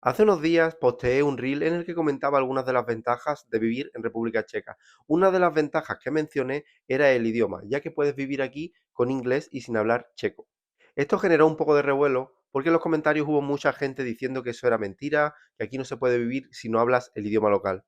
Hace unos días posteé un reel en el que comentaba algunas de las ventajas de vivir en República Checa. Una de las ventajas que mencioné era el idioma, ya que puedes vivir aquí con inglés y sin hablar checo. Esto generó un poco de revuelo porque en los comentarios hubo mucha gente diciendo que eso era mentira, que aquí no se puede vivir si no hablas el idioma local.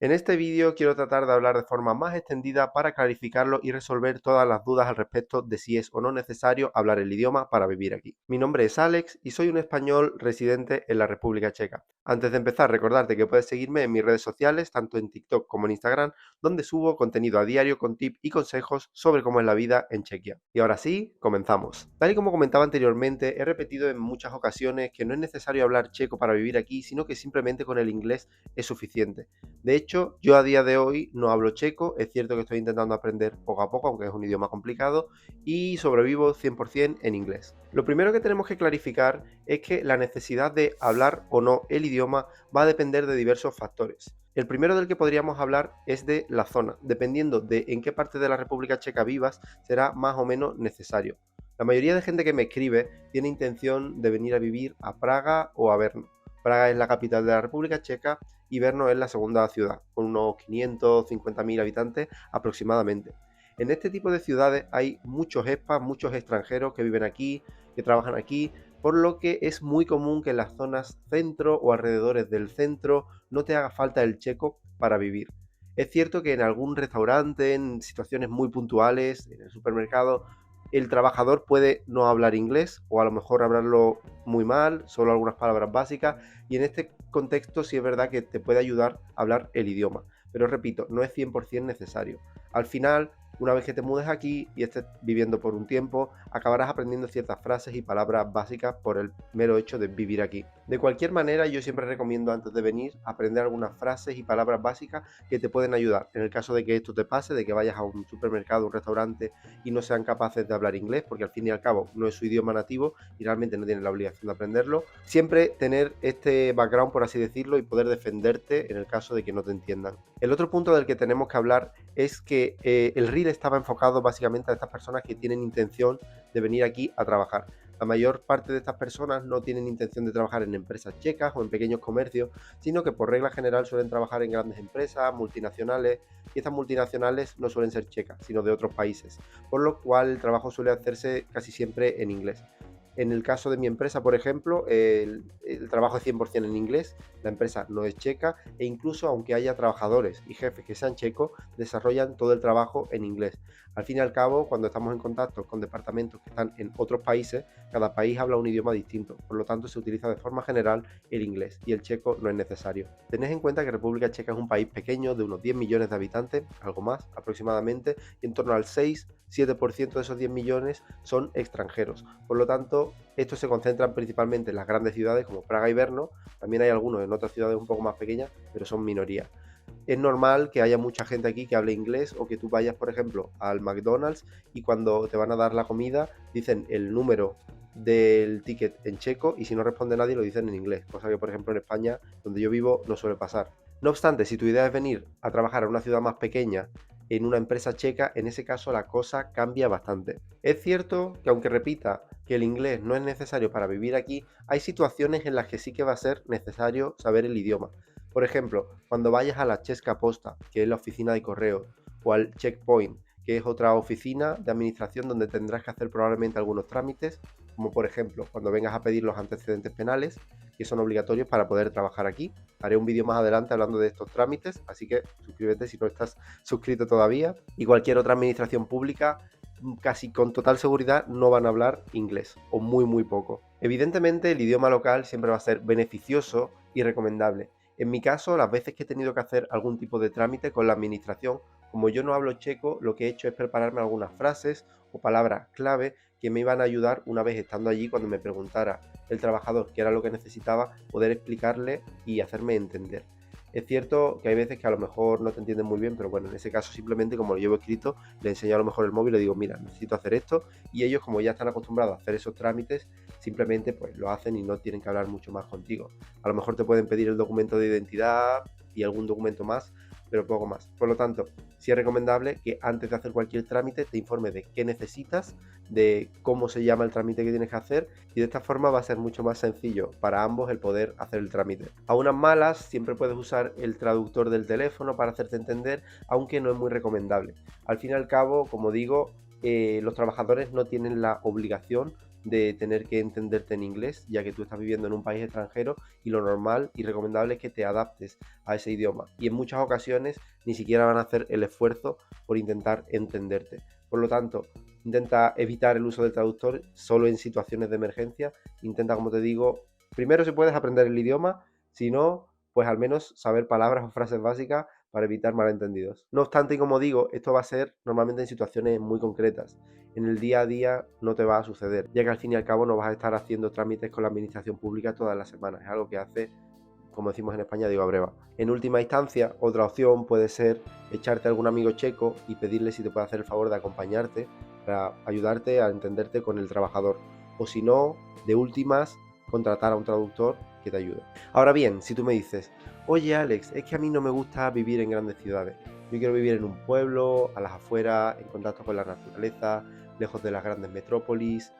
En este vídeo quiero tratar de hablar de forma más extendida para clarificarlo y resolver todas las dudas al respecto de si es o no necesario hablar el idioma para vivir aquí. Mi nombre es Alex y soy un español residente en la República Checa. Antes de empezar, recordarte que puedes seguirme en mis redes sociales, tanto en TikTok como en Instagram, donde subo contenido a diario con tips y consejos sobre cómo es la vida en Chequia. Y ahora sí, comenzamos. Tal y como comentaba anteriormente, he repetido en muchas ocasiones que no es necesario hablar checo para vivir aquí, sino que simplemente con el inglés es suficiente. De hecho, yo a día de hoy no hablo checo, es cierto que estoy intentando aprender poco a poco, aunque es un idioma complicado, y sobrevivo 100% en inglés. Lo primero que tenemos que clarificar es que la necesidad de hablar o no el idioma va a depender de diversos factores. El primero del que podríamos hablar es de la zona. Dependiendo de en qué parte de la República Checa vivas, será más o menos necesario. La mayoría de gente que me escribe tiene intención de venir a vivir a Praga o a Brno. Praga es la capital de la República Checa y Brno es la segunda ciudad, con unos 550.000 habitantes aproximadamente. En este tipo de ciudades hay muchos expats, muchos extranjeros que viven aquí, que trabajan aquí, por lo que es muy común que en las zonas centro o alrededores del centro no te haga falta el checo para vivir. Es cierto que en algún restaurante, en situaciones muy puntuales, en el supermercado, el trabajador puede no hablar inglés o a lo mejor hablarlo muy mal, solo algunas palabras básicas, y en este contexto sí es verdad que te puede ayudar a hablar el idioma, pero repito, no es 100% necesario. Al final, una vez que te mudes aquí y estés viviendo por un tiempo, acabarás aprendiendo ciertas frases y palabras básicas por el mero hecho de vivir aquí. De cualquier manera, yo siempre recomiendo antes de venir aprender algunas frases y palabras básicas que te pueden ayudar. En el caso de que esto te pase, de que vayas a un supermercado, un restaurante y no sean capaces de hablar inglés, porque al fin y al cabo no es su idioma nativo y realmente no tienen la obligación de aprenderlo, siempre tener este background, por así decirlo, y poder defenderte en el caso de que no te entiendan. El otro punto del que tenemos que hablar es que el reel estaba enfocado básicamente a estas personas que tienen intención de venir aquí a trabajar. La mayor parte de estas personas no tienen intención de trabajar en empresas checas o en pequeños comercios, sino que por regla general suelen trabajar en grandes empresas, multinacionales, y estas multinacionales no suelen ser checas, sino de otros países, por lo cual el trabajo suele hacerse casi siempre en inglés. En el caso de mi empresa, por ejemplo, el trabajo es 100% en inglés, la empresa no es checa e incluso aunque haya trabajadores y jefes que sean checos, desarrollan todo el trabajo en inglés. Al fin y al cabo, cuando estamos en contacto con departamentos que están en otros países, cada país habla un idioma distinto, por lo tanto se utiliza de forma general el inglés y el checo no es necesario. Tened en cuenta que República Checa es un país pequeño de unos 10 millones de habitantes, algo más aproximadamente, y en torno al 6-7% de esos 10 millones son extranjeros. Por lo tanto, estos se concentran principalmente en las grandes ciudades como Praga y Brno, también hay algunos en otras ciudades un poco más pequeñas, pero son minorías. Es normal que haya mucha gente aquí que hable inglés o que tú vayas, por ejemplo, al McDonald's y cuando te van a dar la comida dicen el número del ticket en checo y si no responde nadie lo dicen en inglés, cosa que por ejemplo en España, donde yo vivo, no suele pasar. No obstante, si tu idea es venir a trabajar a una ciudad más pequeña en una empresa checa, en ese caso la cosa cambia bastante. Es cierto que aunque repita que el inglés no es necesario para vivir aquí, hay situaciones en las que sí que va a ser necesario saber el idioma. Por ejemplo, cuando vayas a la Česká Posta, que es la oficina de correos, o al Checkpoint, que es otra oficina de administración donde tendrás que hacer probablemente algunos trámites, como por ejemplo cuando vengas a pedir los antecedentes penales, que son obligatorios para poder trabajar aquí. Haré un vídeo más adelante hablando de estos trámites, así que suscríbete si no estás suscrito todavía. Y cualquier otra administración pública, casi con total seguridad no van a hablar inglés, o muy poco. Evidentemente el idioma local siempre va a ser beneficioso y recomendable. En mi caso, las veces que he tenido que hacer algún tipo de trámite con la administración, como yo no hablo checo, lo que he hecho es prepararme algunas frases o palabras clave que me iban a ayudar una vez estando allí cuando me preguntara el trabajador qué era lo que necesitaba, poder explicarle y hacerme entender. Es cierto que hay veces que a lo mejor no te entienden muy bien, pero bueno, en ese caso simplemente como lo llevo escrito, le enseño a lo mejor el móvil y le digo, mira, necesito hacer esto, y ellos como ya están acostumbrados a hacer esos trámites, simplemente pues lo hacen y no tienen que hablar mucho más contigo. A lo mejor te pueden pedir el documento de identidad y algún documento más, pero poco más. Por lo tanto, sí es recomendable que antes de hacer cualquier trámite te informes de qué necesitas, de cómo se llama el trámite que tienes que hacer, y de esta forma va a ser mucho más sencillo para ambos el poder hacer el trámite. A unas malas siempre puedes usar el traductor del teléfono para hacerte entender, aunque no es muy recomendable. Al fin y al cabo, como digo, los trabajadores no tienen la obligación de tener que entenderte en inglés, ya que tú estás viviendo en un país extranjero y lo normal y recomendable es que te adaptes a ese idioma. Y en muchas ocasiones ni siquiera van a hacer el esfuerzo por intentar entenderte. Por lo tanto, intenta evitar el uso del traductor solo en situaciones de emergencia. Intenta, como te digo, primero si puedes aprender el idioma, si no, pues al menos saber palabras o frases básicas para evitar malentendidos. No obstante, y como digo, esto va a ser normalmente en situaciones muy concretas. En el día a día no te va a suceder, ya que al fin y al cabo no vas a estar haciendo trámites con la administración pública todas las semanas. Es algo que hace, como decimos en España, digo a breva. En última instancia, otra opción puede ser echarte a algún amigo checo y pedirle si te puede hacer el favor de acompañarte para ayudarte a entenderte con el trabajador. O si no, de últimas, contratar a un traductor que te ayude. Ahora bien, si tú me dices, oye Alex, es que a mí no me gusta vivir en grandes ciudades. Yo quiero vivir en un pueblo, a las afueras, en contacto con la naturaleza, lejos de las grandes metrópolis.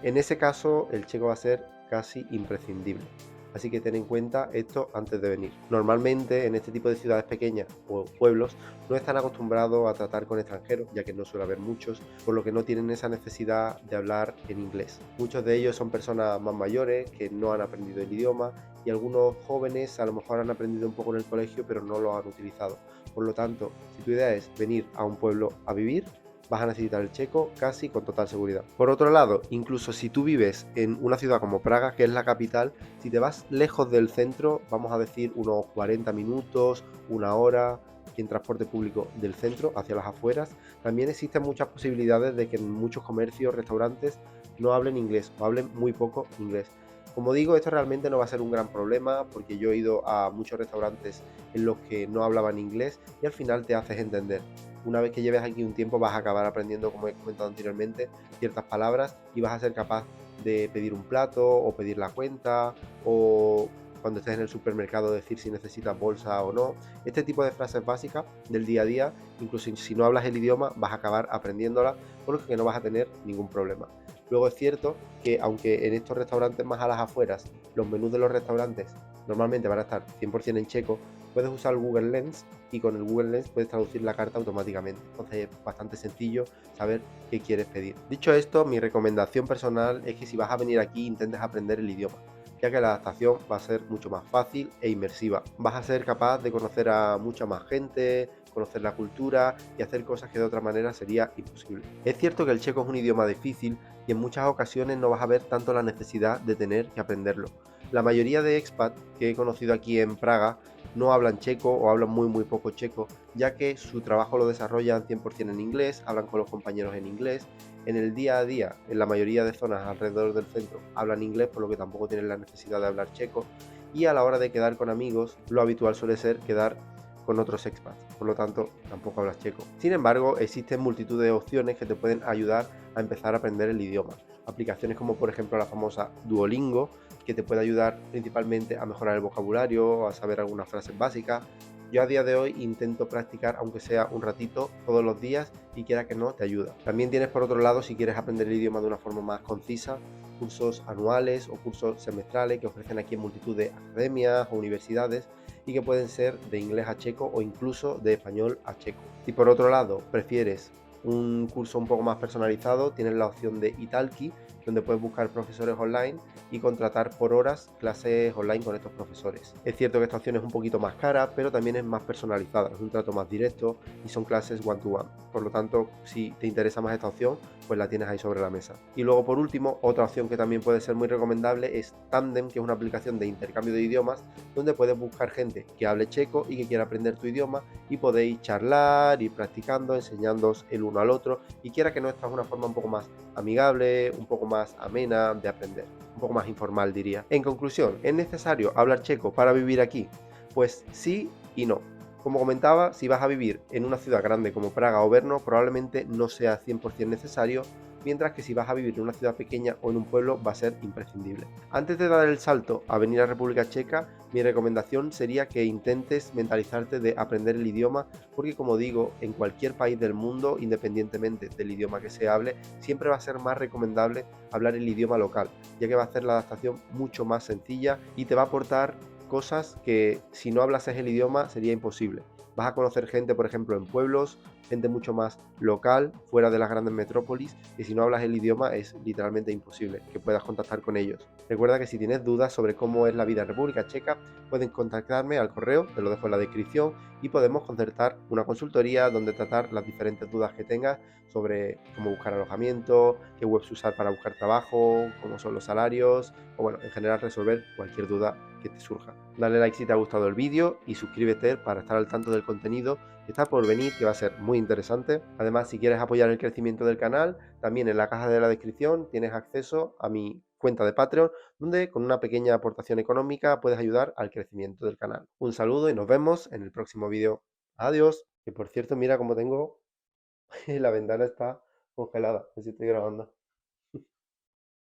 En ese caso, el checo va a ser casi imprescindible. Así que ten en cuenta esto antes de venir. Normalmente en este tipo de ciudades pequeñas o pueblos no están acostumbrados a tratar con extranjeros, ya que no suele haber muchos, por lo que no tienen esa necesidad de hablar en inglés. Muchos de ellos son personas más mayores que no han aprendido el idioma y algunos jóvenes a lo mejor han aprendido un poco en el colegio pero no lo han utilizado. Por lo tanto, si tu idea es venir a un pueblo a vivir, vas a necesitar el checo casi con total seguridad. Por otro lado, incluso si tú vives en una ciudad como Praga, que es la capital, si te vas lejos del centro, vamos a decir unos 40 minutos, una hora, en transporte público del centro hacia las afueras, también existen muchas posibilidades de que en muchos comercios, restaurantes, no hablen inglés o hablen muy poco inglés. Como digo, esto realmente no va a ser un gran problema porque yo he ido a muchos restaurantes en los que no hablaban inglés y al final te haces entender. Una vez que lleves aquí un tiempo vas a acabar aprendiendo, como he comentado anteriormente, ciertas palabras y vas a ser capaz de pedir un plato o pedir la cuenta o cuando estés en el supermercado decir si necesitas bolsa o no. Este tipo de frases básicas del día a día, incluso si no hablas el idioma, vas a acabar aprendiéndolas, por lo que no vas a tener ningún problema. Luego es cierto que aunque en estos restaurantes más a las afueras, los menús de los restaurantes normalmente van a estar 100% en checo, puedes usar el Google Lens y con el Google Lens puedes traducir la carta automáticamente. Entonces es bastante sencillo saber qué quieres pedir. Dicho esto, mi recomendación personal es que si vas a venir aquí intentes aprender el idioma, ya que la adaptación va a ser mucho más fácil e inmersiva. Vas a ser capaz de conocer a mucha más gente, conocer la cultura y hacer cosas que de otra manera sería imposible. Es cierto que el checo es un idioma difícil y en muchas ocasiones no vas a ver tanto la necesidad de tener que aprenderlo. La mayoría de expat que he conocido aquí en Praga no hablan checo o hablan muy poco checo, ya que su trabajo lo desarrollan 100% en inglés, hablan con los compañeros en inglés. En el día a día, en la mayoría de zonas alrededor del centro, hablan inglés, por lo que tampoco tienen la necesidad de hablar checo. Y a la hora de quedar con amigos, lo habitual suele ser quedar con otros expats, por lo tanto tampoco hablas checo. Sin embargo, existen multitud de opciones que te pueden ayudar a empezar a aprender el idioma. Aplicaciones como por ejemplo la famosa Duolingo, que te puede ayudar principalmente a mejorar el vocabulario, a saber algunas frases básicas. Yo a día de hoy intento practicar, aunque sea un ratito, todos los días, y quiera que no, te ayuda. También tienes por otro lado, si quieres aprender el idioma de una forma más concisa, cursos anuales o cursos semestrales que ofrecen aquí en multitud de academias o universidades y que pueden ser de inglés a checo o incluso de español a checo. Si por otro lado prefieres un curso un poco más personalizado, tienes la opción de Italki, donde puedes buscar profesores online y contratar por horas clases online con estos profesores. Es cierto que esta opción es un poquito más cara, pero también es más personalizada, es un trato más directo y son clases one-to-one. Por lo tanto, si te interesa más esta opción, pues la tienes ahí sobre la mesa. Y luego por último, otra opción que también puede ser muy recomendable es Tandem, que es una aplicación de intercambio de idiomas, donde puedes buscar gente que hable checo y que quiera aprender tu idioma y podéis charlar, ir practicando, enseñándoos el uno al otro y quiera que no, esta es una forma un poco más amigable, un poco más amena de aprender, un poco más informal diría. En conclusión, ¿es necesario hablar checo para vivir aquí? Pues sí y no. Como comentaba, si vas a vivir en una ciudad grande como Praga o Brno, probablemente no sea 100% necesario, mientras que si vas a vivir en una ciudad pequeña o en un pueblo va a ser imprescindible. Antes de dar el salto a venir a República Checa, mi recomendación sería que intentes mentalizarte de aprender el idioma, porque como digo, en cualquier país del mundo, independientemente del idioma que se hable, siempre va a ser más recomendable hablar el idioma local, ya que va a hacer la adaptación mucho más sencilla y te va a aportar cosas que si no hablases el idioma sería imposible. Vas a conocer gente, por ejemplo, en pueblos, gente mucho más local, fuera de las grandes metrópolis, y si no hablas el idioma es literalmente imposible que puedas contactar con ellos. Recuerda que si tienes dudas sobre cómo es la vida en República Checa, pueden contactarme al correo, te lo dejo en la descripción, y podemos concertar una consultoría donde tratar las diferentes dudas que tengas sobre cómo buscar alojamiento, qué webs usar para buscar trabajo, cómo son los salarios, o bueno, en general resolver cualquier duda que te surja. Dale like si te ha gustado el vídeo y suscríbete para estar al tanto del contenido que está por venir, que va a ser muy interesante. Además, si quieres apoyar el crecimiento del canal, también en la caja de la descripción tienes acceso a mi cuenta de Patreon, donde con una pequeña aportación económica puedes ayudar al crecimiento del canal. Un saludo y nos vemos en el próximo vídeo. Adiós. Que por cierto, mira cómo tengo la ventana está congelada, así estoy grabando.